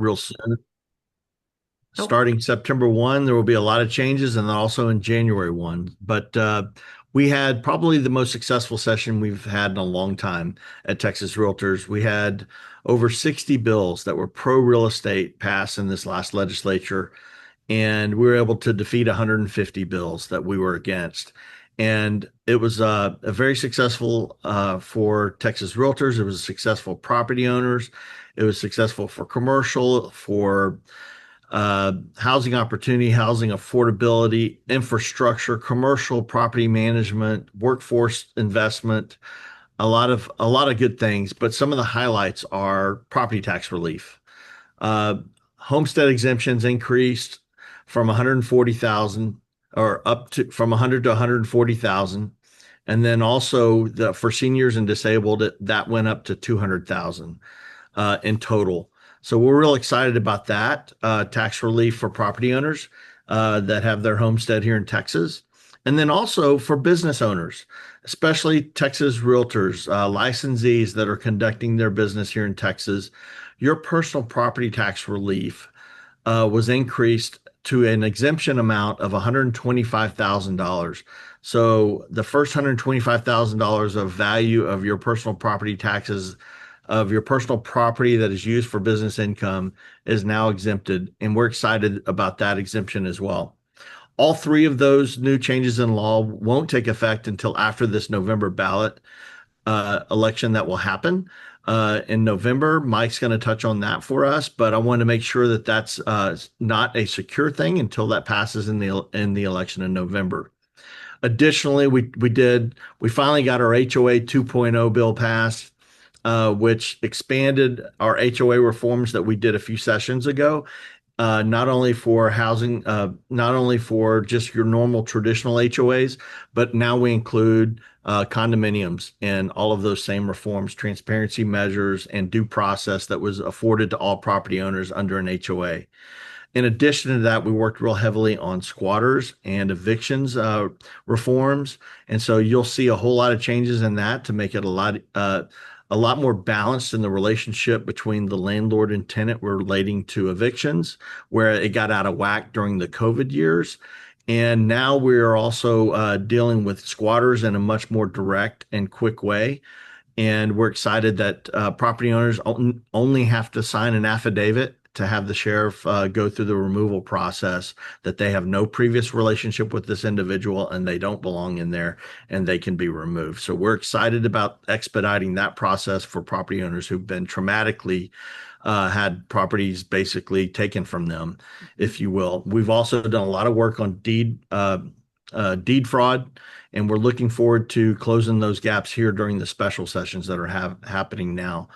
real soon. Oh, Starting September 1, there will be a lot of changes, and then also in January 1. But we had probably the most successful session we've had in a long time at Texas Realtors. We had over 60 bills that were pro real estate passed in this last legislature, and we were able to defeat 150 bills that we were against. And it was a very successful for Texas Realtors. It was successful property owners. It was successful for commercial, for housing opportunity, housing affordability, infrastructure, commercial property management, workforce investment, a lot of good things. But some of the highlights are property tax relief. Uh, Homestead exemptions increased from 140,000 or up to from 100 to 140,000. And then also for seniors and disabled, that went up to 200,000 in total. So we're real excited about that tax relief for property owners that have their homestead here in Texas. And then also for business owners, especially Texas realtors, licensees that are conducting their business here in Texas, your personal property tax relief was increased to an exemption amount of $125,000. So the first $125,000 of value of your personal property taxes of your personal property that is used for business income is now exempted, and we're excited about that exemption as well. All three of those new changes in law won't take effect until after this November ballot election that will happen in November. Mike's going to touch on that for us, but I want to make sure that that's not a secure thing until that passes in the election in November. Additionally, we finally got our HOA 2.0 bill passed, which expanded our HOA reforms that we did a few sessions ago, not only for housing, not only for just your normal traditional HOAs, but now we include condominiums and all of those same reforms, transparency measures, and due process that was afforded to all property owners under an HOA. In addition to that, we worked real heavily on squatters and evictions reforms, and so you'll see a whole lot of changes in that to make it a lot more balanced in the relationship between the landlord and tenant relating to evictions, where it got out of whack during the COVID years. And now we're also dealing with squatters in a much more direct and quick way. And we're excited that property owners only have to sign an affidavit to have the sheriff go through the removal process, that they have no previous relationship with this individual and they don't belong in there and they can be removed. So we're excited about expediting that process for property owners who've been traumatically had properties basically taken from them, if you will. We've also done a lot of work on deed fraud, and we're looking forward to closing those gaps here during the special sessions that are happening now.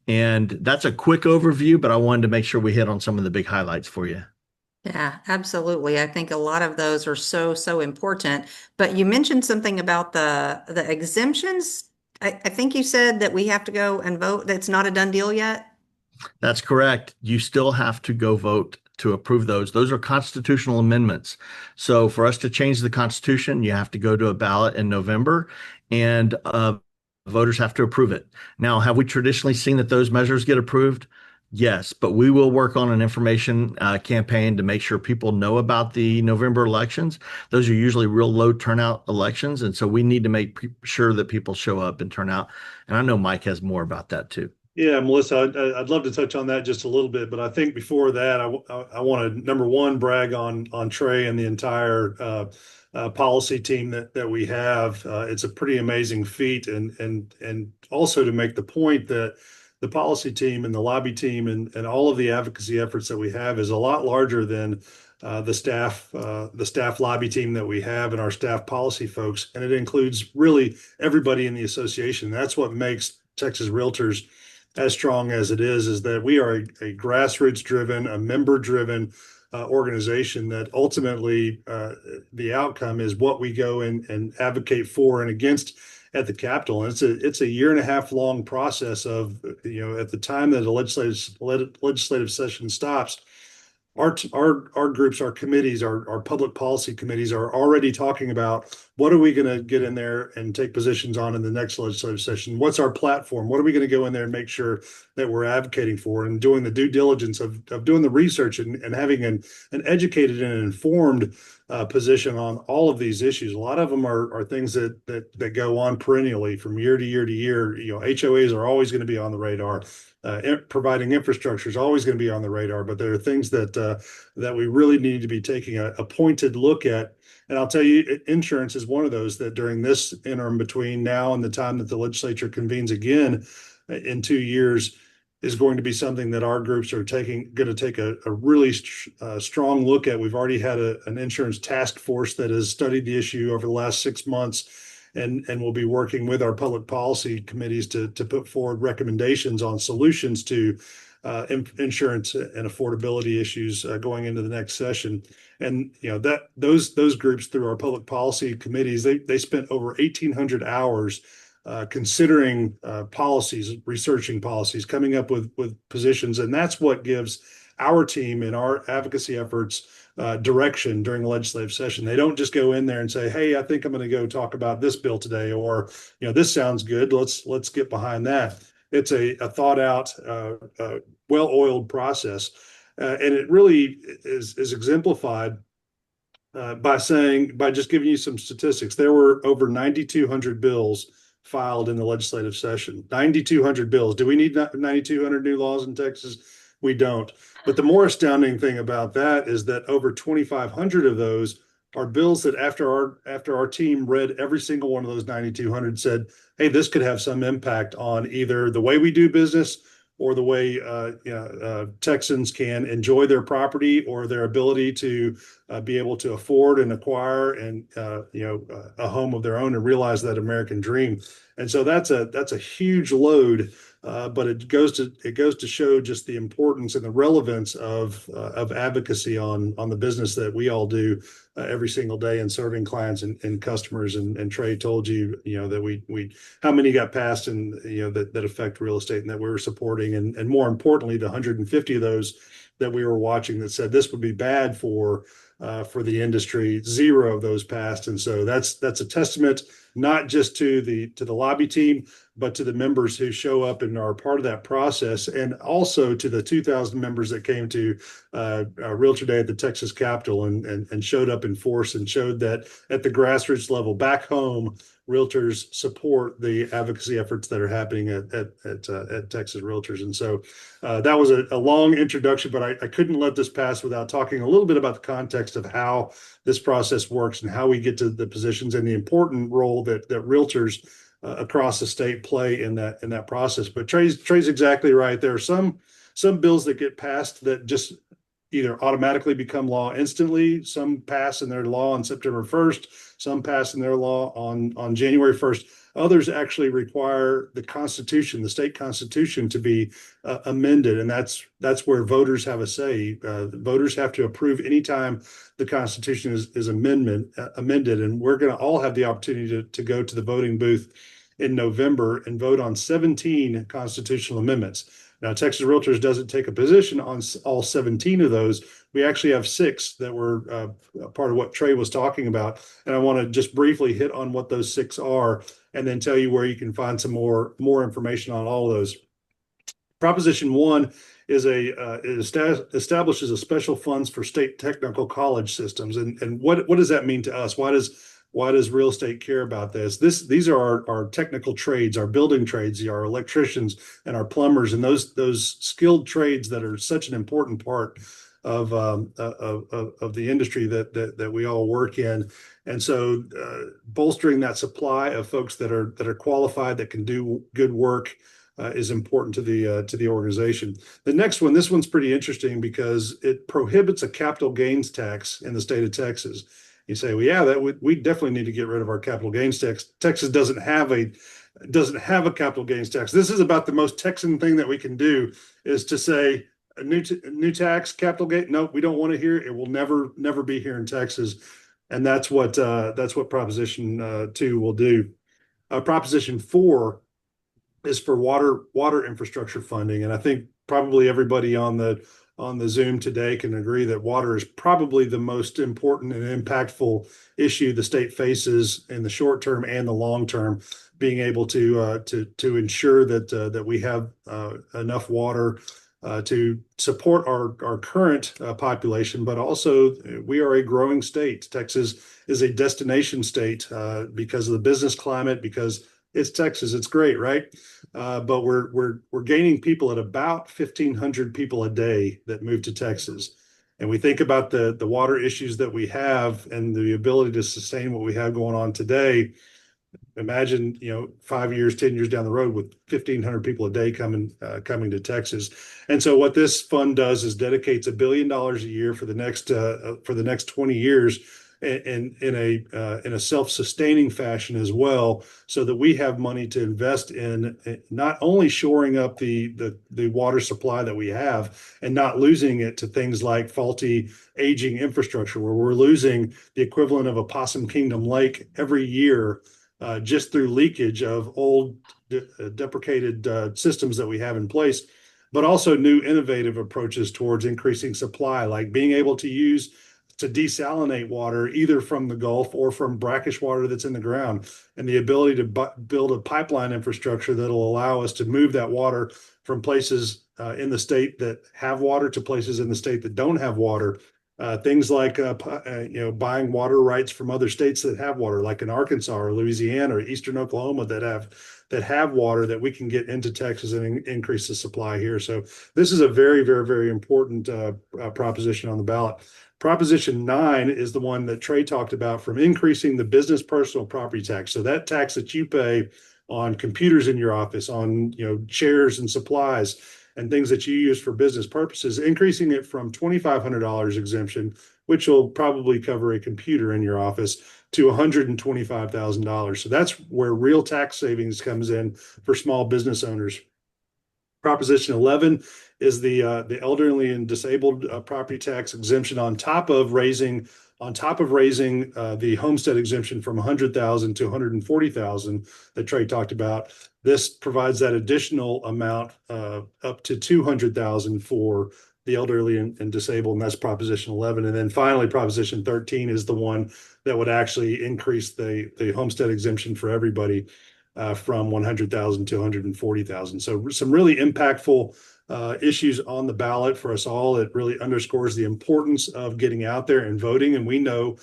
And that's a quick overview, but I wanted to make sure we hit on some of the big highlights for you. yeah, absolutely. I think a lot of those are so important. But you mentioned something about the exemptions. I think you said that we have to go and vote. That's not a done deal yet. That's correct. You still have to go vote to approve those. Those are constitutional amendments. So for us to change the Constitution, you have to go to a ballot in November, and voters have to approve it. Now, have we traditionally seen that those measures get approved? Yes, but we will work on an information campaign to make sure people know about the November elections. Those are usually real low turnout elections, and so we need to make sure that people show up and turn out. And I know Mike has more about that too. Yeah, Melissa, I'd love to touch on that just a little bit, but I think before that, I want to number one brag on Trey and the entire policy team that we have. It's a pretty amazing feat, and also to make the point that the policy team and the lobby team and all of the advocacy efforts that we have is a lot larger than the staff lobby team that we have and our staff policy folks, and it includes really everybody in the association. That's what makes Texas Realtors as strong as it is that we are a grassroots driven, a member driven organization that ultimately the outcome is what we go and advocate for and against at the Capitol. And it's a year and a half long process of, at the time that the legislative session stops, our groups, our committees, our public policy committees are already talking about what are we going to get in there and take positions on in the next legislative session? What's our platform? What are we going to go in there and make sure that we're advocating for, and doing the due diligence of doing the research and having an educated and informed position on all of these issues. A lot of them are things that go on perennially from year to year to year. HOAs are always going to be on the radar. Providing infrastructure is always going to be on the radar, but there are things that we really need to be taking a pointed look at. And I'll tell you, insurance is one of those that during this interim between now and the time that the legislature convenes again in 2 years is going to be something that our groups are going to take a really strong look at. We've already had an insurance task force that has studied the issue over the last 6 months, and we'll be working with our public policy committees to put forward recommendations on solutions to insurance and affordability issues going into the next session. And those groups through our public policy committees, they spent over 1,800 hours considering policies, researching policies, coming up with positions, and that's what gives our team and our advocacy efforts direction during the legislative session. They don't just go in there and say, "Hey, I think I'm going to go talk about this bill today," or "This sounds good. Let's get behind that." It's a thought out, well-oiled process, and it really is exemplified by just giving you some statistics. There were over 9,200 bills filed in the legislative session. 9,200 bills. Do we need 9,200 new laws in Texas? We don't. But the more astounding thing about that is that over 2,500 of those are bills that after our team read every single one of those 9,200 said, "Hey, this could have some impact on either the way we do business or the way Texans can enjoy their property or their ability to be able to afford and acquire and a home of their own and realize that American dream." And so that's a huge load, but it goes to show just the importance and the relevance of advocacy on the business that we all do every single day in serving clients and customers. And Trey told you that we how many got passed and that affect real estate and that we were supporting, and more importantly, the 150 of those that we were watching that said this would be bad for the industry. 0 of those passed, and so that's a testament not just to the lobby team, but to the members who show up and are part of that process, and also to the 2,000 members that came to Realtor Day at the Texas Capitol and showed up in force and showed that at the grassroots level back home, realtors support the advocacy efforts that are happening at Texas Realtors. And so that was a long introduction, but I couldn't let this pass without talking a little bit about the context of how this process works and how we get to the positions and the important role that realtors across the state play in that process. But Trey's exactly right. There are some bills that get passed that just either automatically become law instantly. Some pass in their law on September 1st. Some pass in their law on January 1st. Others actually require the Constitution, the state Constitution, to be amended, and that's where voters have a say. Voters have to approve anytime the Constitution is amended, and we're going to all have the opportunity to go to the voting booth in November and vote on 17 constitutional amendments. Now, Texas Realtors doesn't take a position on all 17 of those. We actually have 6 that were part of what Trey was talking about. And I want to just briefly hit on what those 6 are and then tell you where you can find some more information on all of those. Proposition 1 is it establishes a special funds for state technical college systems. And what does that mean to us? Why does real estate care about this? These are our technical trades, our building trades, our electricians and our plumbers, and those skilled trades that are such an important part of the industry that we all work in. And so bolstering that supply of folks that are qualified, that can do good work, is important to the organization. The next one, this one's pretty interesting because it prohibits a capital gains tax in the state of Texas. You say, well, yeah, we definitely need to get rid of our capital gains tax. Texas doesn't have a capital gains tax. This is about the most Texan thing that we can do, is to say a new tax, capital gain. No, we don't want to hear it. It will never be here in Texas, and that's what Proposition 2 will do. Proposition 4 is for water infrastructure funding, and I think probably everybody on the on the Zoom today can agree that water is probably the most important and impactful issue the state faces in the short term and the long term. Being able to ensure that we have enough water to support our current population, but also we are a growing state. Texas is a destination state because of the business climate, because it's Texas. It's great, right? But we're gaining people at about 1,500 people a day that move to Texas. And we think about the water issues that we have and the ability to sustain what we have going on today. Imagine, 5 years, 10 years down the road with 1,500 people a day coming to Texas. And so what this fund does is dedicates $1 billion a year for the next 20 years in a self-sustaining fashion as well, so that we have money to invest in not only shoring up the water supply that we have and not losing it to things like faulty aging infrastructure, where we're losing the equivalent of a Possum Kingdom lake every year just through leakage of old deprecated systems that we have in place, but also new innovative approaches towards increasing supply, like being able to desalinate water either from the Gulf or from brackish water that's in the ground, and the ability to build a pipeline infrastructure that'll allow us to move that water from places in the state that have water to places in the state that don't have water. Things like buying water rights from other states that have water, like in Arkansas or Louisiana or Eastern Oklahoma, that have water that we can get into Texas and increase the supply here. So this is a very, very, very important proposition on the ballot. Proposition 9 is the one that Trey talked about, from increasing the business personal property tax. So that tax that you pay on computers in your office, on chairs and supplies and things that you use for business purposes, increasing it from $2,500 exemption, which will probably cover a computer in your office, to $125,000. So that's where real tax savings comes in for small business owners. Proposition 11 is the elderly and disabled property tax exemption on top of raising the homestead exemption from $100,000 to $140,000 that Trey talked about. This provides that additional amount up to $200,000 for the elderly and disabled, and that's Proposition 11. And then finally, Proposition 13 is the one that would actually increase the homestead exemption for everybody from $100,000 to $140,000. So some really impactful issues on the ballot for us all. It really underscores the importance of getting out there and voting. And we know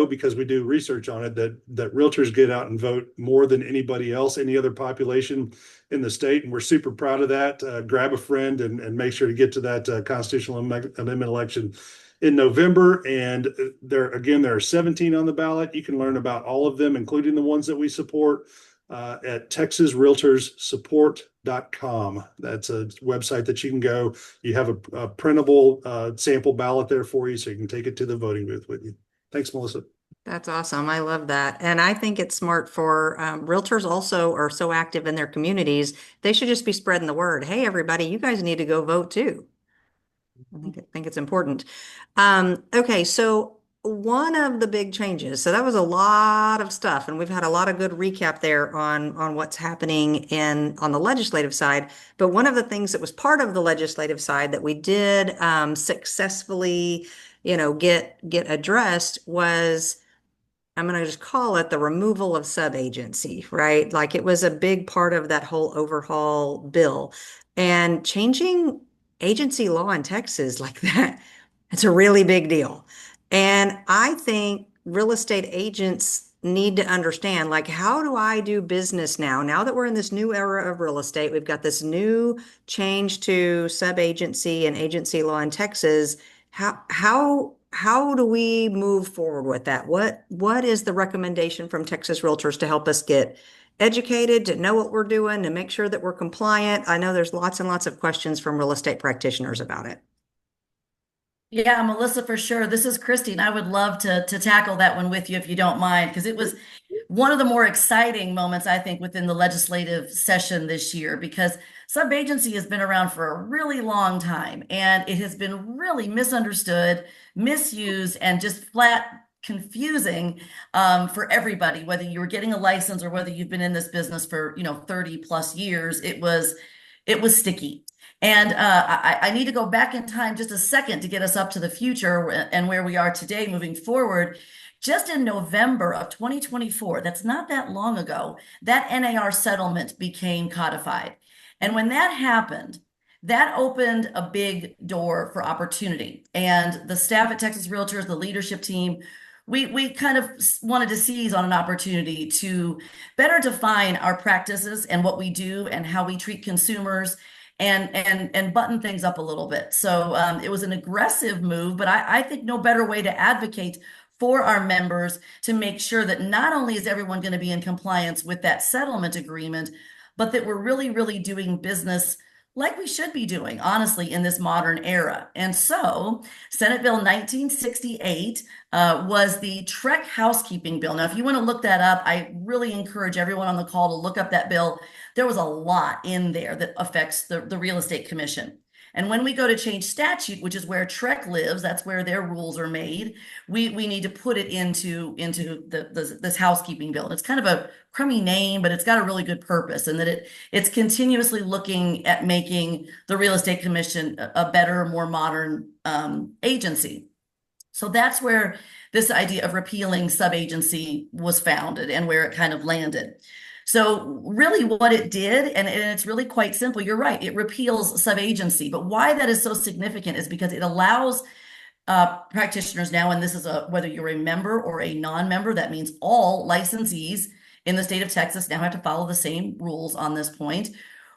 because we do research on it that realtors get out and vote more than anybody else, any other population in the state. And we're super proud of that. Grab a friend and make sure to get to that constitutional amendment election in November. And there are 17 on the ballot. You can learn about all of them, including the ones that we support, at TexasRealtorsSupport.com. That's a website that you can go. You have a printable sample ballot there for you, so you can take it to the voting booth with you. Thanks, Melissa. That's awesome. I love that. And I think it's smart for realtors also are so active in their communities. They should just be spreading the word. Hey, everybody, you guys need to go vote too. I think it's important. Okay, so one of the big changes, so that was a lot of stuff, and we've had a lot of good recap there on what's happening on the legislative side. But one of the things that was part of the legislative side that we did successfully, get addressed was, I'm going to just call it the removal of sub-agency, right? Like it was a big part of that whole overhaul bill, and changing agency law in Texas like that. It's a really big deal. And I think real estate agents need to understand, like, how do I do business now that we're in this new era of real estate? We've got this new change to sub-agency and agency law in Texas. How do we move forward with that? What is the recommendation from Texas Realtors to help us get educated, to know what we're doing, to make sure that we're compliant? I know there's lots and lots of questions from real estate practitioners about it. Yeah, Melissa, for sure. This is Christy, and I would love to tackle that one with you if you don't mind, because it was one of the more exciting moments, I think, within the legislative session this year, because sub-agency has been around for a really long time, and it has been really misunderstood, misused, and just flat confusing for everybody, whether you were getting a license or whether you've been in this business for 30 plus years. It was sticky. And I need to go back in time just a second to get us up to the future and where we are today moving forward. Just in November of 2024, that's not that long ago, that NAR settlement became codified. And when that happened, that opened a big door for opportunity. And the staff at Texas Realtors, the leadership team, we kind of wanted to seize on an opportunity to better define our practices and what we do and how we treat consumers and button things up a little bit. So it was an aggressive move, but I think no better way to advocate for our members to make sure that not only is everyone going to be in compliance with that settlement agreement, but that we're really, really doing business like we should be doing, honestly, in this modern era. And so Senate Bill 1968 was the TREC housekeeping bill. Now, if you want to look that up, I really encourage everyone on the call to look up that bill. There was a lot in there that affects the Real Estate Commission. And when we go to change statute, which is where TREC lives, that's where their rules are made, we need to put it into this housekeeping bill. And it's kind of a crummy name, but it's got a really good purpose, and that it's continuously looking at making the Real Estate Commission a better, more modern agency. So that's where this idea of repealing sub-agency was founded and where it kind of landed. So really what it did, and it's really quite simple, you're right, it repeals sub-agency. But why that is so significant is because it allows practitioners now, and this is whether you're a member or a non-member, that means all licensees in the state of Texas now have to follow the same rules on this point,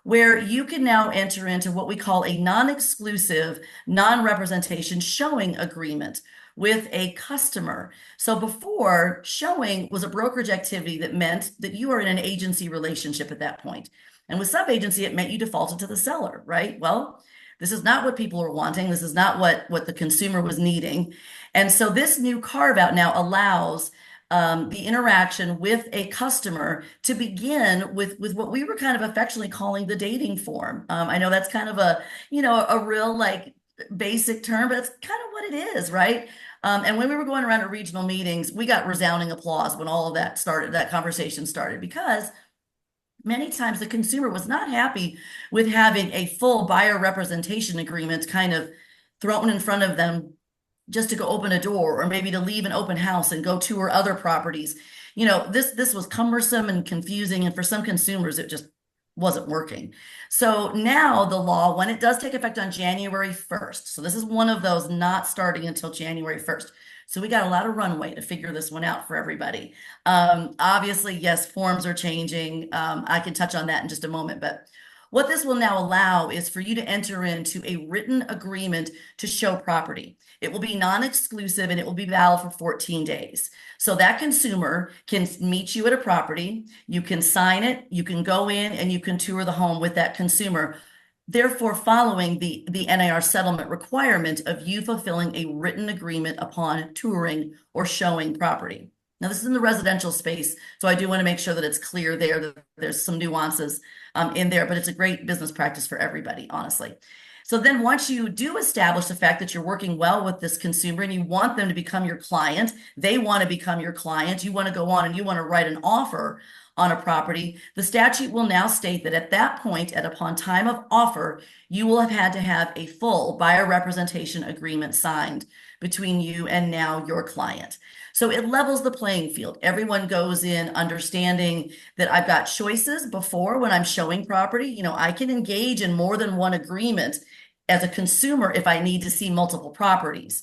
where you can now enter into what we call a non-exclusive, non-representation showing agreement with a customer. So before, showing was a brokerage activity that meant that you are in an agency relationship at that point. And with sub-agency, it meant you defaulted to the seller, right? Well, this is not what people are wanting. This is not what the consumer was needing. And so this new carve-out now allows the interaction with a customer to begin with what we were kind of affectionately calling the dating form. I know that's kind of a real like basic term, but it's kind of what it is, right? And when we were going around to regional meetings, we got resounding applause when all of that started, that conversation started, because many times the consumer was not happy with having a full buyer representation agreement kind of thrown in front of them just to go open a door, or maybe to leave an open house and go tour other properties. This was cumbersome and confusing, and for some consumers, it just wasn't working. So now the law, when it does take effect on January 1st, so this is one of those not starting until January 1st. So we got a lot of runway to figure this one out for everybody. Obviously, yes, forms are changing. I can touch on that in just a moment, but what this will now allow is for you to enter into a written agreement to show property. It will be non-exclusive and it will be valid for 14 days. So that consumer can meet you at a property, you can sign it, you can go in and you can tour the home with that consumer, therefore following the NAR settlement requirement of you fulfilling a written agreement upon touring or showing property. Now, this is in the residential space, so I do want to make sure that it's clear there that there's some nuances in there, but it's a great business practice for everybody, honestly. So then once you do establish the fact that you're working well with this consumer and you want them to become your client, they want to become your client, you want to go on and you want to write an offer on a property, the statute will now state that at that point, upon time of offer, you will have had to have a full buyer representation agreement signed between you and now your client. So it levels the playing field. Everyone goes in understanding that I've got choices before when I'm showing property. I can engage in more than one agreement as a consumer if I need to see multiple properties.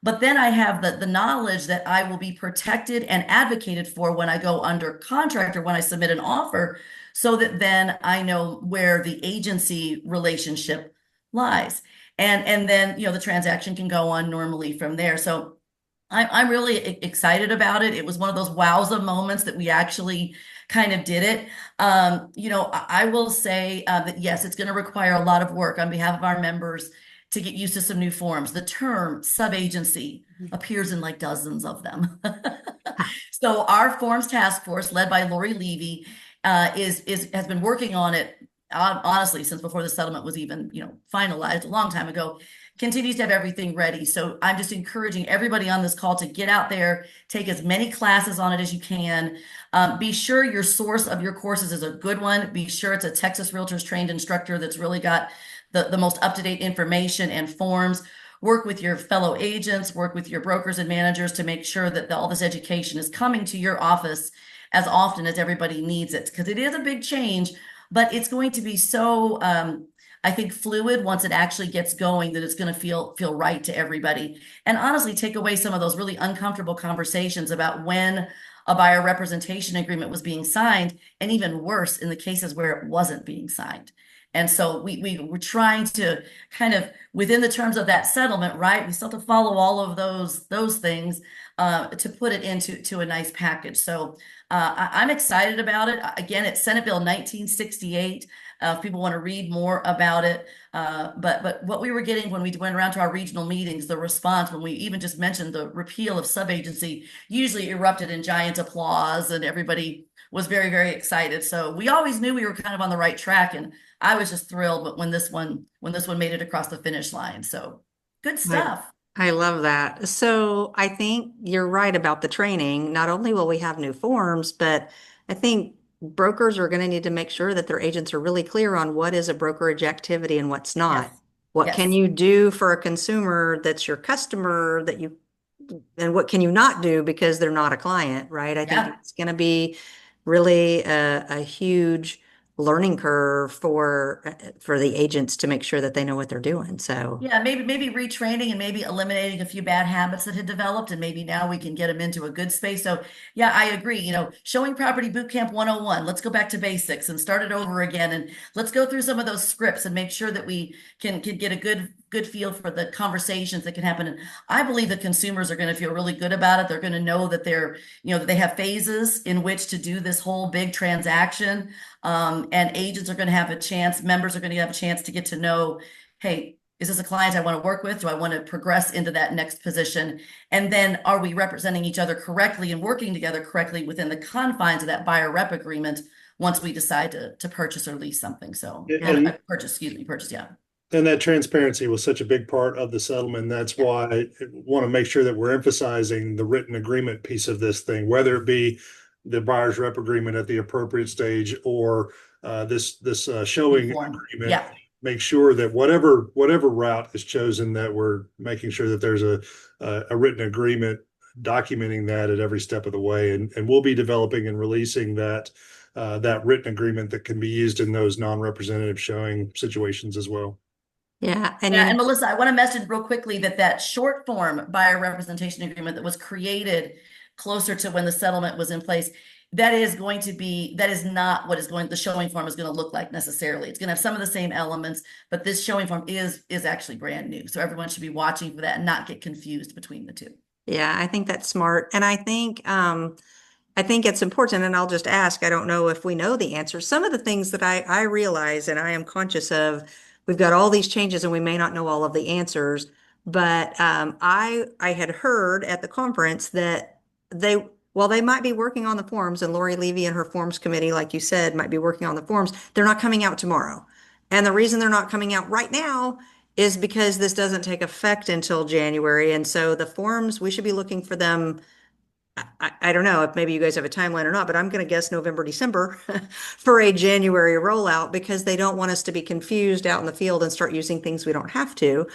But then I have the knowledge that I will be protected and advocated for when I go under contract or when I submit an offer, so that then I know where the agency relationship lies. And then, the transaction can go on normally from there. So I'm really excited about it. It was one of those wowza moments that we actually kind of did it. I will say that yes, it's going to require a lot of work on behalf of our members to get used to some new forms. The term sub-agency appears in like dozens of them. So our forms task force, led by Lori Levy, has been working on it honestly since before the settlement was even finalized a long time ago. Continues to have everything ready. So I'm just encouraging everybody on this call to get out there, take as many classes on it as you can. Be sure your source of your courses is a good one. Be sure it's a Texas Realtors trained instructor that's really got the most up-to-date information and forms. Work with your fellow agents, work with your brokers and managers to make sure that all this education is coming to your office as often as everybody needs it, because it is a big change, but it's going to be so I think fluid once it actually gets going, that it's going to feel right to everybody. And honestly, take away some of those really uncomfortable conversations about when a buyer representation agreement was being signed, and even worse in the cases where it wasn't being signed. And so we were trying to kind of, within the terms of that settlement, right? We still have to follow all of those things to put it into a nice package. So I'm excited about it. Again, it's Senate Bill 1968. If people want to read more about it. But what we were getting when we went around to our regional meetings, the response when we even just mentioned the repeal of subagency usually erupted in giant applause, and everybody was very, very excited. So we always knew we were kind of on the right track, and I was just thrilled. But when this one made it across the finish line, so good stuff. I love that. So I think you're right about the training. Not only will we have new forms, but I think brokers are going to need to make sure that their agents are really clear on what is a brokerage activity and what's not. Yes. What can Yes. you do for a consumer that's your customer and what can you not do because they're not a client, right? I think Yeah. it's going to be really a huge learning curve for the agents to make sure that they know what they're doing. So Yeah, maybe retraining and maybe eliminating a few bad habits that had developed, and maybe now we can get them into a good space. So yeah, I agree. Showing property boot camp 101. Let's go back to basics and start it over again. And let's go through some of those scripts and make sure that we can get a good feel for the conversations that can happen. And I believe the consumers are going to feel really good about it. They're going to know that that they have phases in which to do this whole big transaction. And agents are going to have a chance, members are going to have a chance to get to know, hey, is this a client I want to work with? Do I want to progress into that next position? And then are we representing each other correctly and working together correctly within the confines of that buyer rep agreement once we decide to purchase or lease something? So purchase, yeah. And that transparency was such a big part of the settlement. That's why I want to make sure that we're emphasizing the written agreement piece of this thing, whether it be the buyer's rep agreement at the appropriate stage or this showing agreement. Yeah. Make sure that whatever route is chosen, that we're making sure that there's a written agreement documenting that at every step of the way. And we'll be developing and releasing that written agreement that can be used in those non-representative showing situations as well. yeah, And Melissa, I want to mention real quickly that short form buyer representation agreement that was created closer to when the settlement was in place, that is not what the showing form is going to look like necessarily. It's going to have some of the same elements, but this showing form is actually brand new. So everyone should be watching for that and not get confused between the two. Yeah, I think that's smart. And I think it's important, and I'll just ask, I don't know if we know the answer. Some of the things that I realize and I am conscious of, we've got all these changes and we may not know all of the answers, but I had heard at the conference that while they might be working on the forms, and Lori Levy and her forms committee, like you said, might be working on the forms, they're not coming out tomorrow. And the reason they're not coming out right now is because this doesn't take effect until January. And so the forms, we should be looking for them. I don't know if maybe you guys have a timeline or not, but I'm going to guess November, December for a January rollout, because they don't want us to be confused out in the field and start using things we don't have to.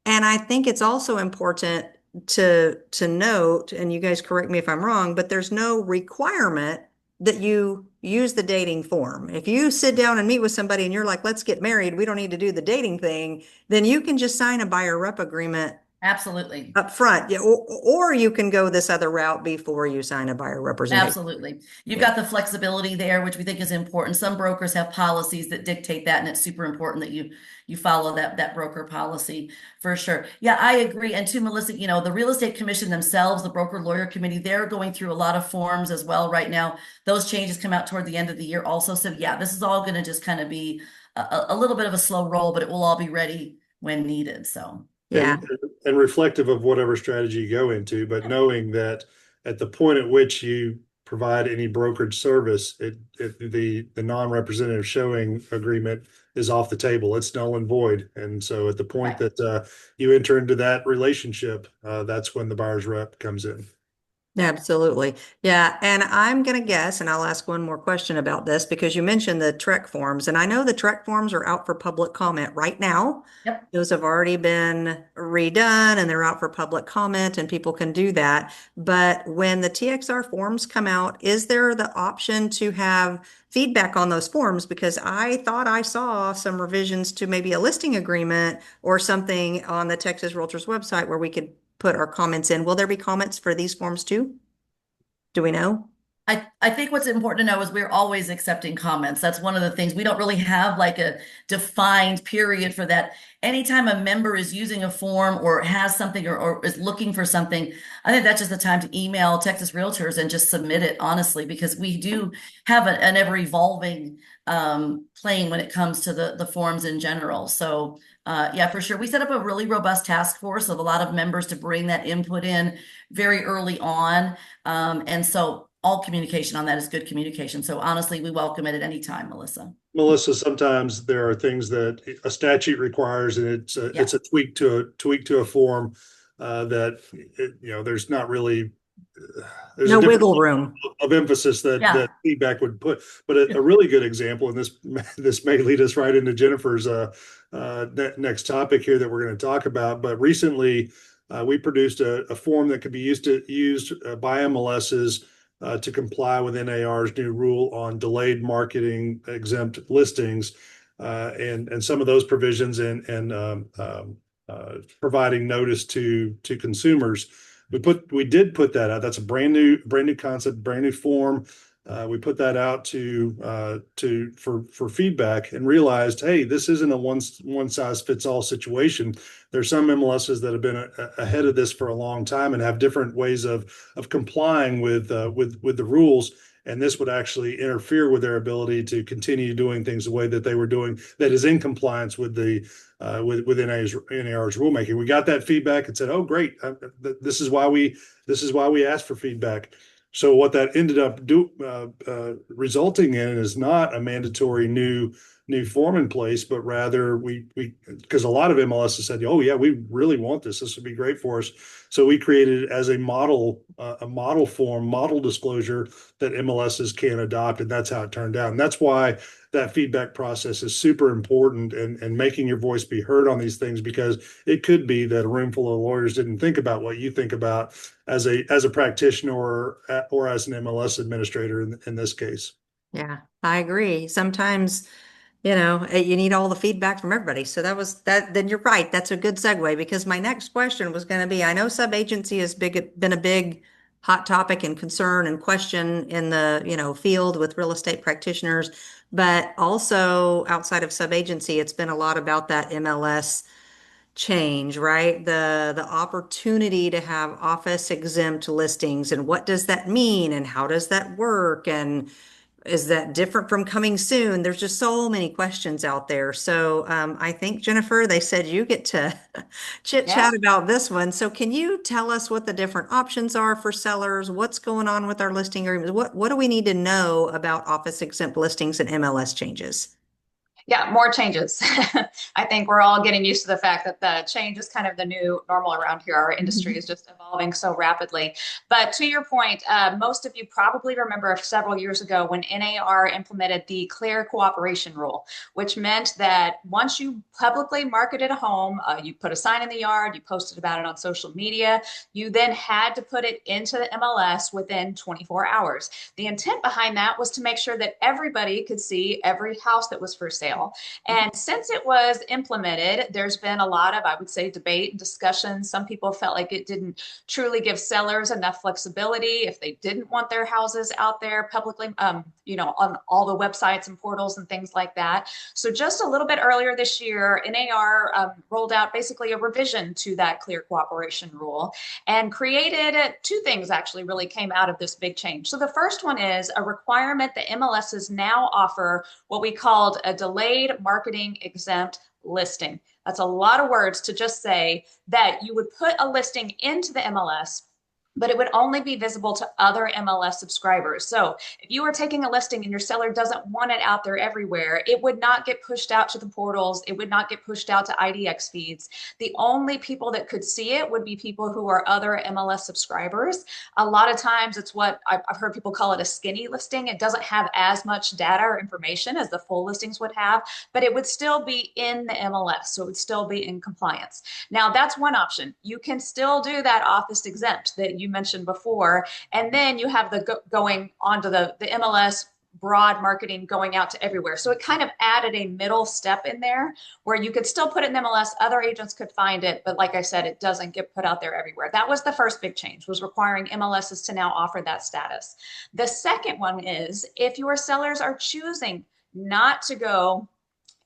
And I think it's also important to note, and you guys correct me if I'm wrong, but there's no requirement that you use the dating form. If you sit down and meet with somebody and you're like, let's get married, we don't need to do the dating thing, then you can just sign a buyer rep agreement Absolutely. up front. Yeah, or you can go this other route before you sign a buyer representation. Absolutely. You've got the flexibility there, which we think is important. Some brokers have policies that dictate that, and it's super important that you follow that broker policy for sure. Yeah, I agree. And to Melissa, the real estate commission themselves, the broker lawyer committee, they're going through a lot of forms as well right now. Those changes come out toward the end of the year also. So yeah, this is all going to just kind of be a little bit of a slow roll, but it will all be ready when needed. So yeah. And reflective of whatever strategy you go into, but knowing that at the point at which you provide any brokerage service, the non-representative showing agreement is off the table. It's null and void. And so at the point that you enter into that relationship, that's when the buyer's rep comes in. Absolutely. Yeah. And I'm going to guess, and I'll ask one more question about this because you mentioned the Trek forms, and I know the Trek forms are out for public comment right now. Yep. Those have already been redone and they're out for public comment, and people can do that. But when the TXR forms come out, is there the option to have feedback on those forms? Because I thought I saw some revisions to maybe a listing agreement or something on the Texas Realtors website where we could put our comments in. Will there be comments for these forms too? Do we know? I think what's important to know is we're always accepting comments. That's one of the things. We don't really have like a defined period for that. Anytime a member is using a form or has something or is looking for something, I think that's just the time to email Texas Realtors and just submit it, honestly, because we do have an ever evolving plane when it comes to the forms in general. So yeah, for sure. We set up a really robust task force of a lot of members to bring that input in very early on. And so all communication on that is good communication. So honestly, we welcome it at any time, Melissa. Melissa, sometimes there are things that a statute requires, and it's a tweak to a form that there's not really there's a No different wiggle room. of emphasis Yeah. that feedback would put. But a really good example, and this may lead us right into Jennifer's next topic here that we're going to talk about. But recently, we produced a form that could be used by MLSs to comply with NAR's new rule on delayed marketing exempt listings, and some of those provisions and providing notice to consumers. We did put that out. That's a brand new concept, brand new form. We put that out for feedback and realized, hey, this isn't a one size fits all situation. There's some MLSs that have been ahead of this for a long time and have different ways of complying with the rules. And this would actually interfere with their ability to continue doing things the way that they were doing, that is in compliance with the with NAR's rulemaking. We got that feedback and said, "Oh, great! This is why we asked for feedback." So what that ended up resulting in is not a mandatory new form in place, but rather we because a lot of MLSs said, "Oh yeah, we really want this. This would be great for us." So we created it as a model form, model disclosure that MLSs can adopt, and that's how it turned out. And that's why that feedback process is super important, and making your voice be heard on these things, because it could be that a room full of lawyers didn't think about what you think about as a practitioner or as an MLS administrator in this case. Yeah, I agree. Sometimes, you need all the feedback from everybody. So that was that. Then you're right. That's a good segue because my next question was going to be, I know sub-agency has been a big hot topic and concern and question in the, field with real estate practitioners, but also outside of sub-agency, it's been a lot about that MLS change, right? The opportunity to have office exempt listings and what does that mean and how does that work and is that different from coming soon? There's just so many questions out there. So I think Jennifer, they said you get to chit Yeah. chat about this one. So can you tell us what the different options are for sellers? What's going on with our listing agreements? What do we need to know about office exempt listings and MLS changes? Yeah, more changes. I think we're all getting used to the fact that the change is kind of the new normal around here. Our industry is just evolving so rapidly. But to your point, most of you probably remember several years ago when NAR implemented the clear cooperation rule, which meant that once you publicly marketed a home, you put a sign in the yard, you posted about it on social media, you then had to put it into the MLS within 24 hours. The intent behind that was to make sure that everybody could see every house that was for sale. And since it was implemented, there's been a lot of, I would say, debate and discussion. Some people felt like it didn't truly give sellers enough flexibility if they didn't want their houses out there publicly, on all the websites and portals and things like that. So just a little bit earlier this year, NAR rolled out basically a revision to that clear cooperation rule and created two things actually really came out of this big change. So the first one is a requirement that MLSs now offer what we called a delayed marketing exempt listing. That's a lot of words to just say that you would put a listing into the MLS but it would only be visible to other MLS subscribers. So if you are taking a listing and your seller doesn't want it out there everywhere, it would not get pushed out to the portals. It would not get pushed out to IDX feeds. The only people that could see it would be people who are other MLS subscribers. A lot of times it's what I've heard people call it a skinny listing. It doesn't have as much data or information as the full listings would have, but it would still be in the MLS. So it would still be in compliance. Now that's one option. You can still do that office exempt that you mentioned before. And then you have the going onto the MLS broad marketing going out to everywhere. So it kind of added a middle step in there where you could still put it in MLS, other agents could find it, but like I said, it doesn't get put out there everywhere. That was the first big change, was requiring MLSs to now offer that status. The second one is if your sellers are choosing not to go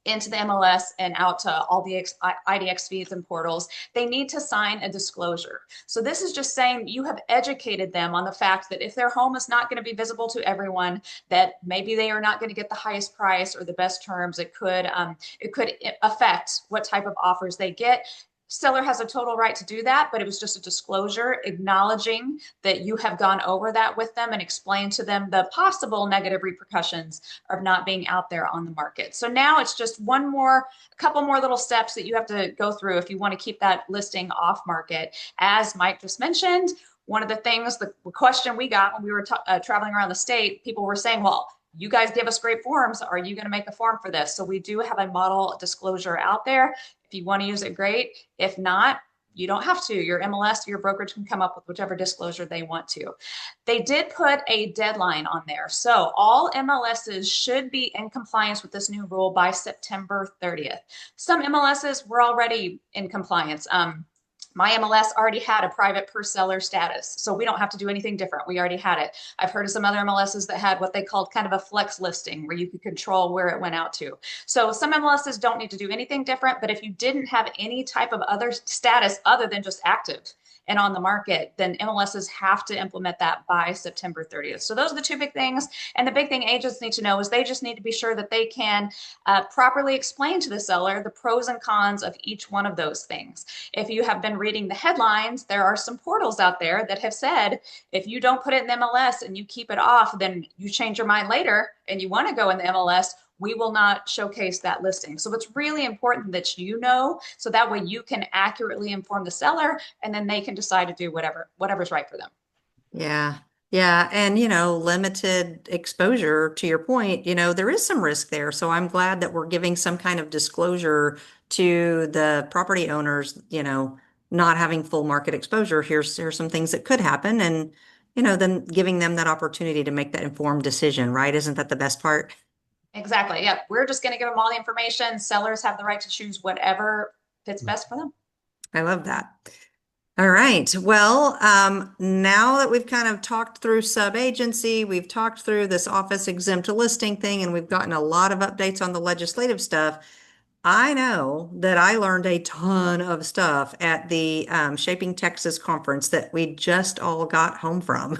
into the MLS and out to all the IDX feeds and portals, they need to sign a disclosure. So this is just saying you have educated them on the fact that if their home is not going to be visible to everyone, that maybe they are not going to get the highest price or the best terms. It could affect what type of offers they get. Seller has a total right to do that, but it was just a disclosure acknowledging that you have gone over that with them and explained to them the possible negative repercussions of not being out there on the market. So now it's just a couple more little steps that you have to go through if you want to keep that listing off market. As Mike just mentioned, one of the things, the question we got when we were traveling around the state, people were saying, well, you guys give us great forms. Are you going to make a form for this? So we do have a model disclosure out there. If you want to use it, great. If not, you don't have to. Your MLS, your brokerage can come up with whichever disclosure they want to. They did put a deadline on there. So all MLSs should be in compliance with this new rule by September 30th. Some MLSs were already in compliance. My MLS already had a private per seller status, so we don't have to do anything different. We already had it. I've heard of some other MLSs that had what they called kind of a flex listing where you could control where it went out to. So some MLSs don't need to do anything different, but if you didn't have any type of other status other than just active and on the market, then MLSs have to implement that by September 30th. So those are the two big things. And the big thing agents need to know is they just need to be sure that they can properly explain to the seller the pros and cons of each one of those things. If you have been reading the headlines, there are some portals out there that have said, if you don't put it in the MLS and you keep it off, then you change your mind later and you want to go in the MLS, we will not showcase that listing. So it's really important that you know, so that way you can accurately inform the seller and then they can decide to do whatever's right for them. Yeah. Yeah. And, limited exposure to your point, there is some risk there. So I'm glad that we're giving some kind of disclosure to the property owners, not having full market exposure. Here's some things that could happen. And, then giving them that opportunity to make that informed decision, right? Isn't that the best part? Exactly. Yep. We're just going to give them all the information. Sellers have the right to choose whatever fits best for them. I love that. All right. Well, now that we've kind of talked through sub-agency, we've talked through this office exempt listing thing, and we've gotten a lot of updates on the legislative stuff. I know that I learned a ton of stuff at the Shaping Texas conference that we just all got home from.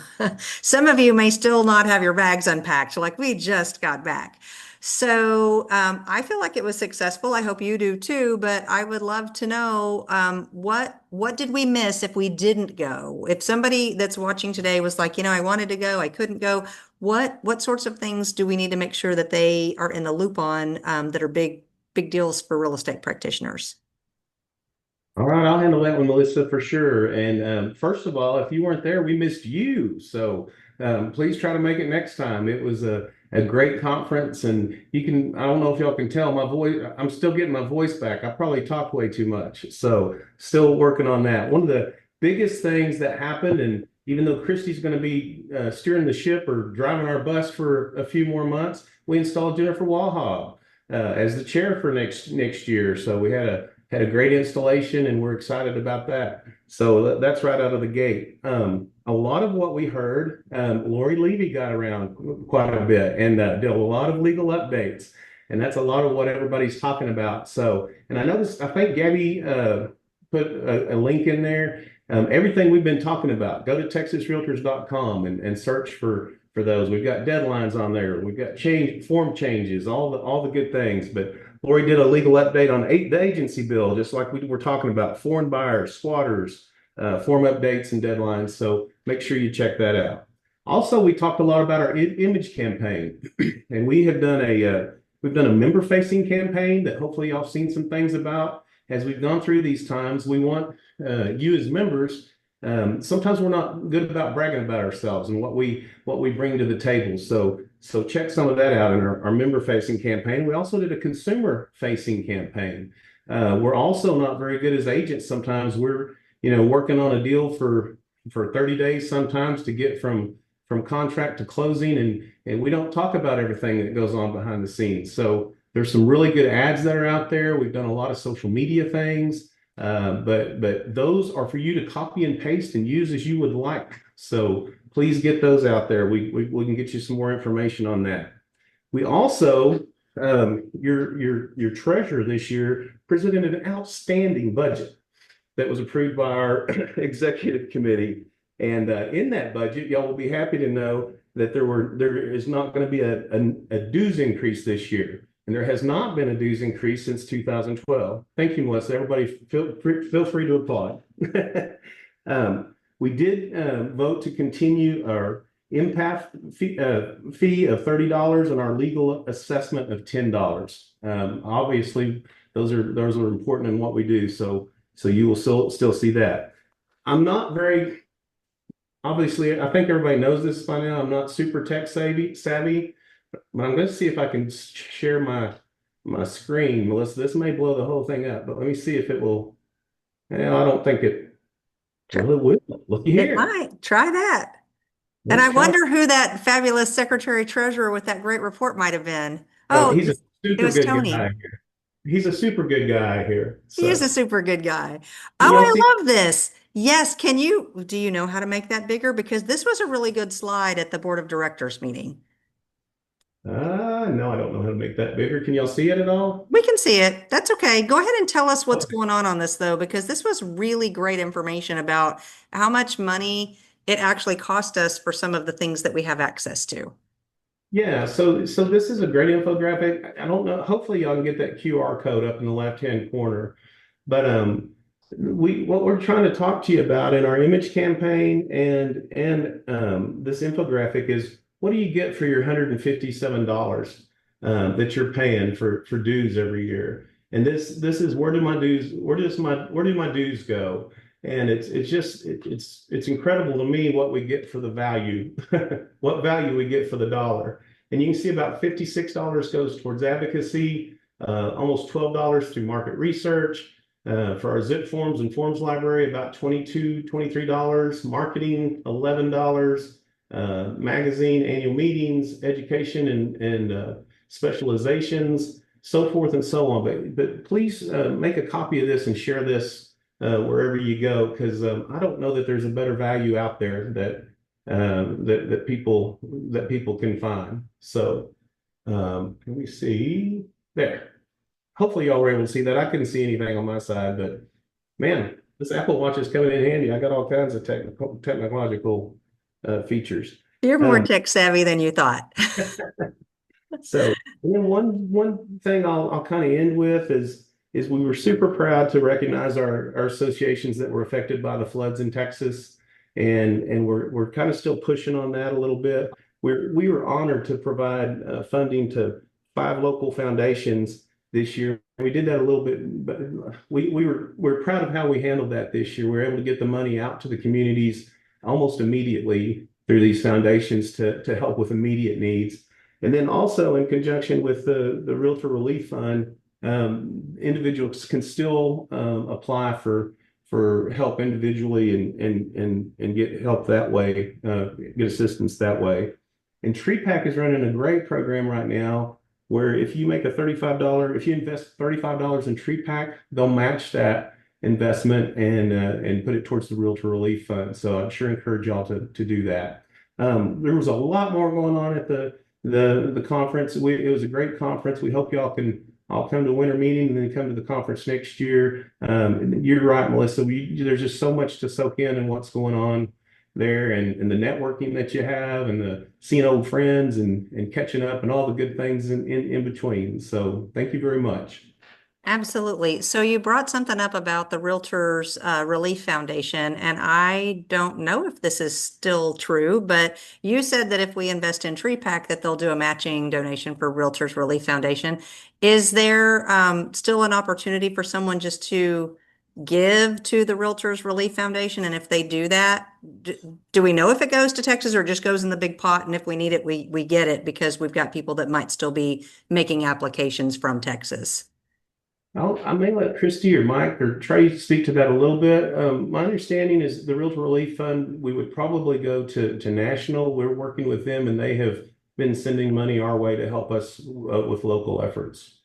Some of you may still not have your bags unpacked, like we just got back. So I feel like it was successful. I hope you do too, but I would love to know what did we miss if we didn't go? If somebody that's watching today was like, I wanted to go, I couldn't go, what sorts of things do we need to make sure that they are in the loop on that are big deals for real estate practitioners? All right, I'll handle that one, Melissa, for sure. And first of all, if you weren't there, we missed you. So please try to make it next time. It was a great conference, and I don't know if y'all can tell my voice, I'm still getting my voice back. I probably talk way too much. So still working on that. One of the biggest things that happened, and even though Christy's going to be steering the ship or driving our bus for a few more months, we installed Jennifer Wauhob as the chair for next year. So we had a great installation, and we're excited about that. So that's right out of the gate. A lot of what we heard, Lori Levy got around quite a bit and did a lot of legal updates. And that's a lot of what everybody's talking about. So, and I noticed, I think Gabby put a link in there. Everything we've been talking about, go to texasrealtors.com and search for those. We've got deadlines on there. We've got form changes, all the good things. But Lori did a legal update on the agency bill, just like we were talking about, foreign buyers, squatters, form updates and deadlines. So make sure you check that out. Also, we talked a lot about our image campaign, and we've done a member-facing campaign that hopefully y'all seen some things about. As we've gone through these times, we want you as members. Sometimes we're not good about bragging about ourselves and what we bring to the table. So check some of that out in our member-facing campaign. We also did a consumer-facing campaign. We're also not very good as agents. Sometimes we're working on a deal for 30 days sometimes to get from contract to closing, and we don't talk about everything that goes on behind the scenes. So there's some really good ads that are out there. We've done a lot of social media things, but those are for you to copy and paste and use as you would like. So please get those out there. We can get you some more information on that. We also, your treasurer this year presented an outstanding budget that was approved by our executive committee. And in that budget, y'all will be happy to know that there is not going to be a dues increase this year. And there has not been a dues increase since 2012. Thank you, Melissa. Everybody feel free to applaud. We did vote to continue our impact fee of $30 and our legal assessment of $10. Obviously, those are important in what we do. So you will still see that. I'm not very, obviously, I think everybody knows this by now. I'm not super tech savvy, but I'm going to see if I can share my screen. Melissa, this may blow the whole thing up, but let me see if it will. I don't think it. Well, it will. Looky It here. might. Try that. And Let's I try. wonder who that fabulous secretary treasurer with that great report might have been. Oh, Oh, he's a it super was good Tony. guy here. He's a super good guy here. He is So a super good guy. can Oh, y'all see? I love this. Yes. Do you know how to make that bigger? Because this was a really good slide at the board of directors meeting. No, I don't know how to make that bigger. Can y'all see it at all? We can see it. That's okay. Go ahead and tell us what's Okay. going on this, though, because this was really great information about how much money it actually cost us for some of the things that we have access to. Yeah, so this is a great infographic. I don't know. Hopefully, y'all can get that QR code up in the left-hand corner. But what we're trying to talk to you about in our image campaign and this infographic is what do you get for your $157 that you're paying for dues every year? And this is where do my dues go? And it's incredible to me what we get for the value, what value we get for the dollar. And you can see about $56 goes towards advocacy, almost $12 through market research. For our zip forms and forms library, about $23, marketing, $11, magazine, annual meetings, education and specializations, so forth and so on. But please make a copy of this and share this wherever you go, because I don't know that there's a better value out there that people can find. So can we see there? Hopefully y'all were able to see that. I couldn't see anything on my side, but man, this Apple Watch is coming in handy. I got all kinds of technological features. You're more tech savvy than you thought. So, and then one thing I'll kind of end with is we were super proud to recognize our associations that were affected by the floods in Texas, and we're kind of still pushing on that a little bit. We were honored to provide funding to 5 local foundations this year. We did that a little bit, but we're proud of how we handled that this year. We were able to get the money out to the communities almost immediately through these foundations to help with immediate needs. And then also in conjunction with the Realtor Relief Fund, individuals can still apply for help individually and get help that way, get assistance that way. And TreePack is running a great program right now where if you make if you invest $35 in TreePack, they'll match that investment and put it towards the Realtor Relief Fund. So I'd sure encourage y'all to do that. There was a lot more going on at the conference. It was a great conference. We hope y'all can all come to winter meeting and then come to the conference next year. You're right, Melissa. There's just so much to soak in and what's going on there and the networking that you have and the seeing old friends and catching up and all the good things in between. So thank you very much. Absolutely. So you brought something up about the Realtors Relief Foundation, and I don't know if this is still true, but you said that if we invest in Tree Pack, that they'll do a matching donation for Realtors Relief Foundation. Is there still an opportunity for someone just to give to the Realtors Relief Foundation? And if they do that, do we know if it goes to Texas or just goes in the big pot? And if we need it, we get it because we've got people that might still be making applications from Texas. I may let Christy or Mike or Trey speak to that a little bit. My understanding is the Realtor Relief Fund, we would probably go to national. We're working with them and they have been sending money our way to help us with local efforts.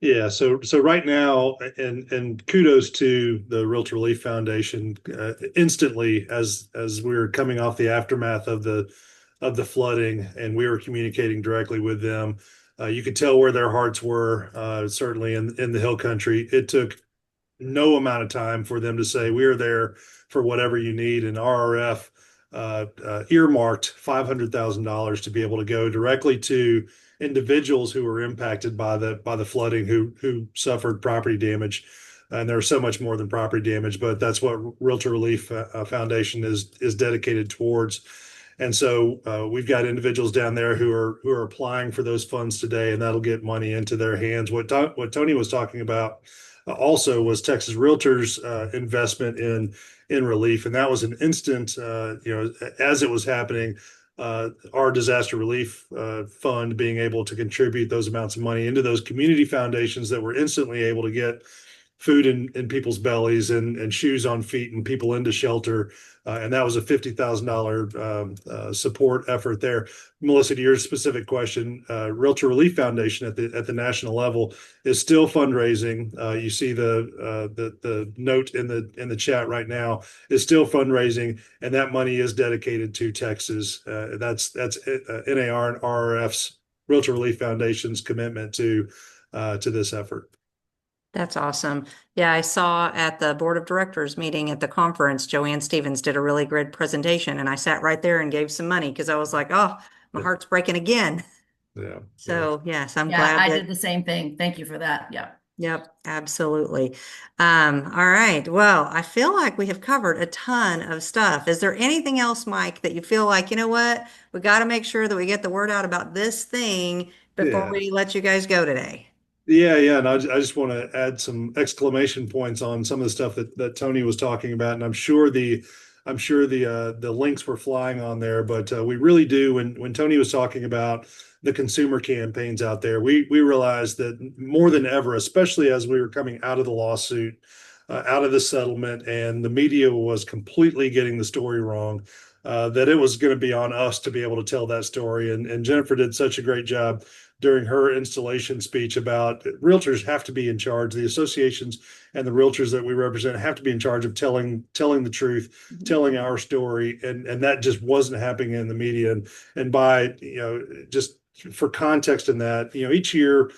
Yeah, so right now, and kudos to the Realtor Relief Foundation. Instantly, as we were coming off the aftermath of the flooding, and we were communicating directly with them, you could tell where their hearts were. Certainly in the Hill Country, it took no amount of time for them to say we are there for whatever you need, and RRF earmarked $500,000 to be able to go directly to individuals who were impacted by the flooding, who suffered property damage. And there's so much more than property damage, but that's what Realtor Relief Foundation is dedicated towards. And so we've got individuals down there who are applying for those funds today, and that'll get money into their hands. What Tony was talking about also was Texas Realtors investment in relief, and that was an instant. As it was happening, our disaster relief fund being able to contribute those amounts of money into those community foundations that were instantly able to get food in people's bellies and shoes on feet and people into shelter. And that was a $50,000 support effort there. Melissa, to your specific question, Realtor Relief Foundation at the national level is still fundraising. You see the note in the chat right now is still fundraising, and that money is dedicated to Texas. That's NAR and RRF's Realtor Relief Foundation's commitment to this effort. That's awesome. Yeah, I saw at the board of directors meeting at the conference, Joanne Stevens did a really great presentation, and I sat right there and gave some money because I was like, oh, my heart's breaking again. Yeah. So yes, I'm Yeah, glad I that, did the same thing. Thank you for that. Yeah. yep, absolutely. All right. Well, I feel like we have covered a ton of stuff. Is there anything else, Mike, that you feel like, you know what, we got to make sure that we get the word out about this thing before Yeah. we let you guys go today? Yeah, and I just want to add some exclamation points on some of the stuff that Tony was talking about, and I'm sure the links were flying on there, but we really do. When Tony was talking about the consumer campaigns out there, we realized that more than ever, especially as we were coming out of the lawsuit, out of the settlement, and the media was completely getting the story wrong. That it was going to be on us to be able to tell that story, and Jennifer did such a great job during her installation speech about realtors have to be in charge. The associations and the realtors that we represent have to be in charge of telling the truth, telling our story, and that just wasn't happening in the media. And by just for context in that, each year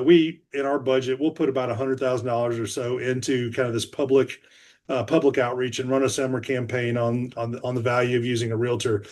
we in our budget we'll put about $100,000 or so into kind of this public outreach and run a summer campaign on the value of using a realtor.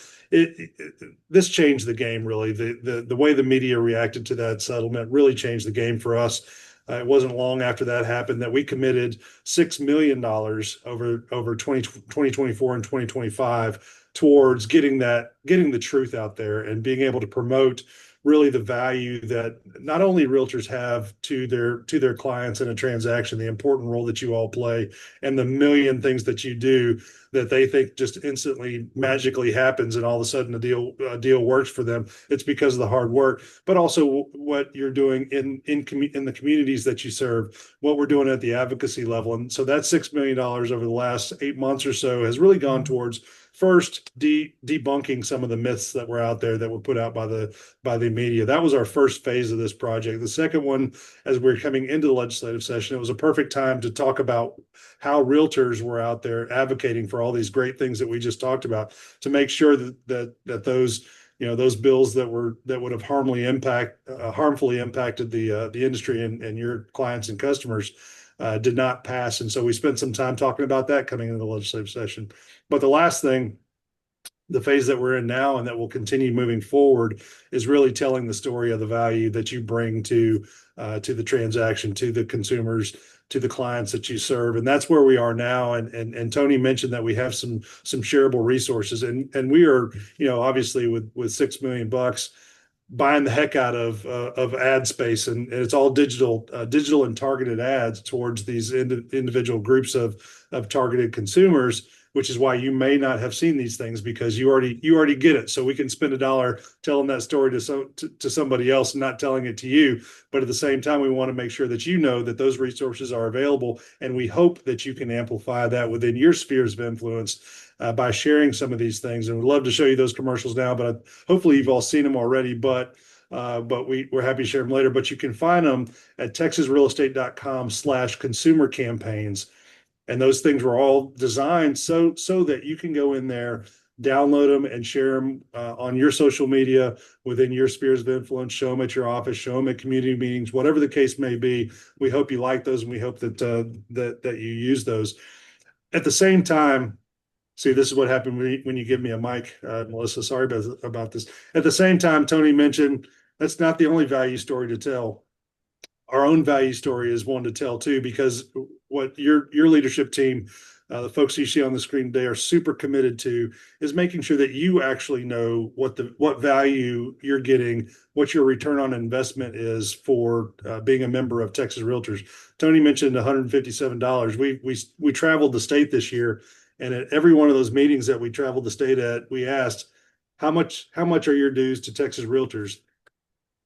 This changed the game, really. The way the media reacted to that settlement really changed the game for us. It wasn't long after that happened that we committed $6 million over 2024 and 2025 towards getting the truth out there and being able to promote really the value that not only realtors have to their clients in a transaction, the important role that you all play, and the million things that you do that they think just instantly magically happens, and all of a sudden a deal works for them. It's because of the hard work, but also what you're doing in the communities that you serve, what we're doing at the advocacy level. And so that $6 million over the last 8 months or so has really gone towards first debunking some of the myths that were out there that were put out by the media. That was our first phase of this project. The second one, as we're coming into the legislative session, it was a perfect time to talk about how realtors were out there advocating for all these great things that we just talked about, to make sure that those those bills that would have harmfully impacted the industry and your clients and customers did not pass. And so we spent some time talking about that coming into the legislative session. But the last thing the phase that we're in now and that will continue moving forward is really telling the story of the value that you bring to the transaction, to the consumers, to the clients that you serve. And that's where we are now. And Tony mentioned that we have some shareable resources, and we are, obviously with $6 million buying the heck out of ad space, and it's all digital and targeted ads towards these individual groups of targeted consumers, which is why you may not have seen these things, because you already get it. So we can spend $1 telling that story to somebody else and not telling it to you. But at the same time, we want to make sure that you know that those resources are available, and we hope that you can amplify that within your spheres of influence by sharing some of these things. And we'd love to show you those commercials now, but hopefully you've all seen them already. But we're happy to share them later. But you can find them at texasrealestate.com/consumer campaigns. And those things were all designed so that you can go in there, download them, and share them on your social media within your spheres of influence. Show them at your office, show them at community meetings, whatever the case may be. We hope you like those, and we hope that that you use those. At the same time, see, this is what happened when you give me a mic, Melissa. Sorry about this. At the same time, Tony mentioned that's not the only value story to tell. Our own value story is one to tell too, because what your leadership team, the folks you see on the screen today, are super committed to is making sure that you actually know what value you're getting, what your return on investment is for being a member of Texas Realtors. Tony mentioned $157. We traveled the state this year, and at every one of those meetings that we traveled the state at, we asked, how much are your dues to Texas Realtors?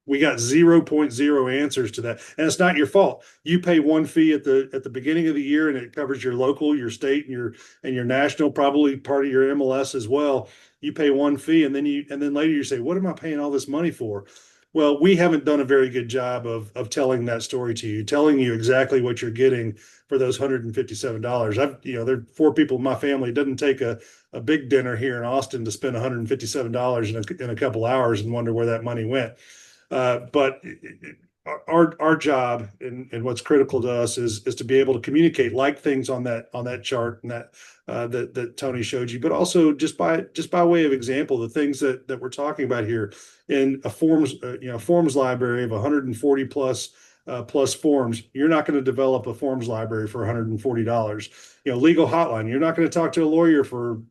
We got 0.0 answers to that. And it's not your fault. You pay one fee at the beginning of the year, and it covers your local, your state, and your national, probably part of your MLS as well. You pay one fee, and then later you say, what am I paying all this money for? Well, we haven't done a very good job of telling that story to you, telling you exactly what you're getting for those $157. There are 4 people in my family. It doesn't take a big dinner here in Austin to spend $157 in a couple hours and wonder where that money went. But our job and what's critical to us is to be able to communicate like things on that chart and that Tony showed you, but also just by way of example, the things that we're talking about here in a forms library of 140 plus forms. You're not going to develop a forms library for $140. Legal hotline. You're not going to talk to a lawyer for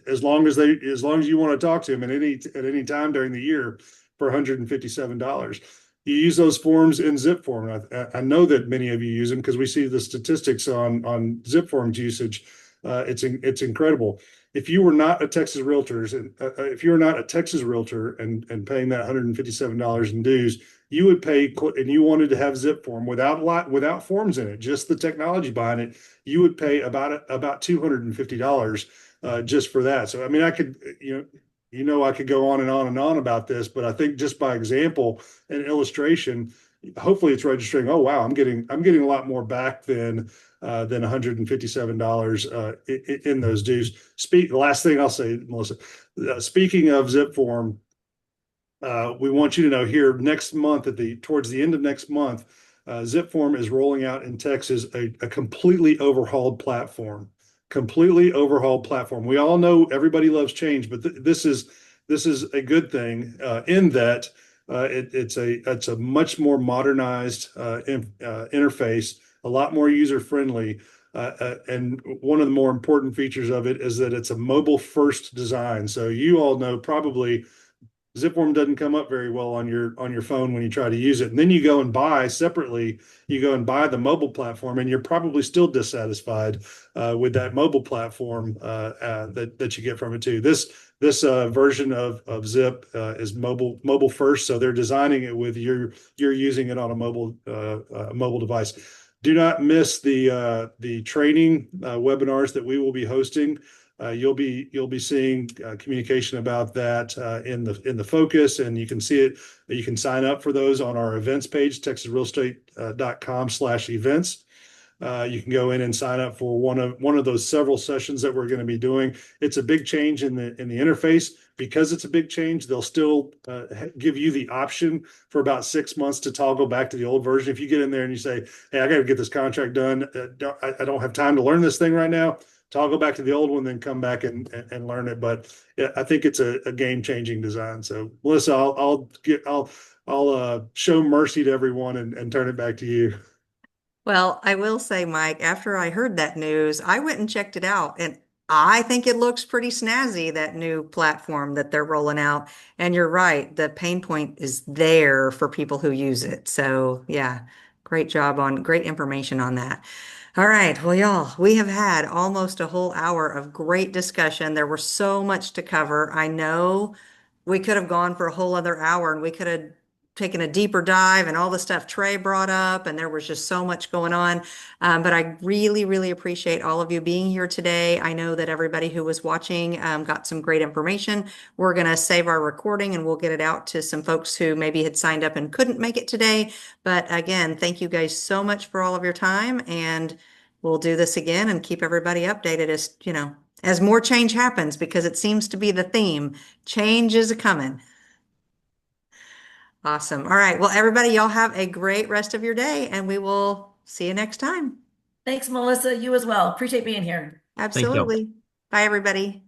as long as you want to talk to him at any time during the year for $157. You use those forms in zip form. I know that many of you use them because we see the statistics on zip forms usage. It's incredible. If you were not a Texas Realtors, and if you're not a Texas Realtor and paying that $157 in dues, you would pay, and you wanted to have zip form without forms in it, just the technology behind it, you would pay about $250 just for that. So I mean, I could I could go on and on and on about this, but I think just by example and illustration, hopefully it's registering. Oh wow, I'm getting a lot more back than $157 in those dues. The last thing I'll say, Melissa, speaking of zip form, we want you to know here next month towards the end of next month, zip form is rolling out in Texas a completely overhauled platform. Completely overhauled platform. We all know everybody loves change, but this is a good thing in that it's a much more modernized interface, a lot more user friendly, and one of the more important features of it is that it's a mobile first design. So you all know probably Zipform doesn't come up very well on your phone when you try to use it. And then you go and buy separately, the mobile platform, and you're probably still dissatisfied with that mobile platform that you get from it too. This version of Zip is mobile first, so they're designing it with you're using it on a mobile device. Do not miss the training webinars that we will be hosting. You'll be seeing communication about that in the focus, and you can see it. You can sign up for those on our events page, texasrealestate.com/events. You can go in and sign up for one of those several sessions that we're going to be doing. It's a big change in the interface. Because it's a big change, they'll still give you the option for about 6 months to toggle back to the old version. If you get in there and you say, hey, I got to get this contract done, I don't have time to learn this thing right now, toggle back to the old one, then come back and learn it. But yeah, I think it's a game-changing design. So Melissa, I'll show mercy to everyone and turn it back to you. Well, I will say, Mike, after I heard that news, I went and checked it out, and I think it looks pretty snazzy, that new platform that they're rolling out. And you're right, the pain point is there for people who use it. So, yeah, great information on that. All right, well, y'all, we have had almost a whole hour of great discussion. There was so much to cover. I know we could have gone for a whole other hour and we could have taken a deeper dive and all the stuff Trey brought up, and there was just so much going on. But I really, really appreciate all of you being here today. I know that everybody who was watching got some great information. We're going to save our recording and we'll get it out to some folks who maybe had signed up and couldn't make it today. But again, thank you guys so much for all of your time, and we'll do this again and keep everybody updated as, as more change happens, because it seems to be the theme. Change is a coming. Awesome. All right. Well, everybody, y'all have a great rest of your day, and we will see you next time. Thanks, Melissa. You as well. Appreciate being here. Absolutely. Bye, everybody.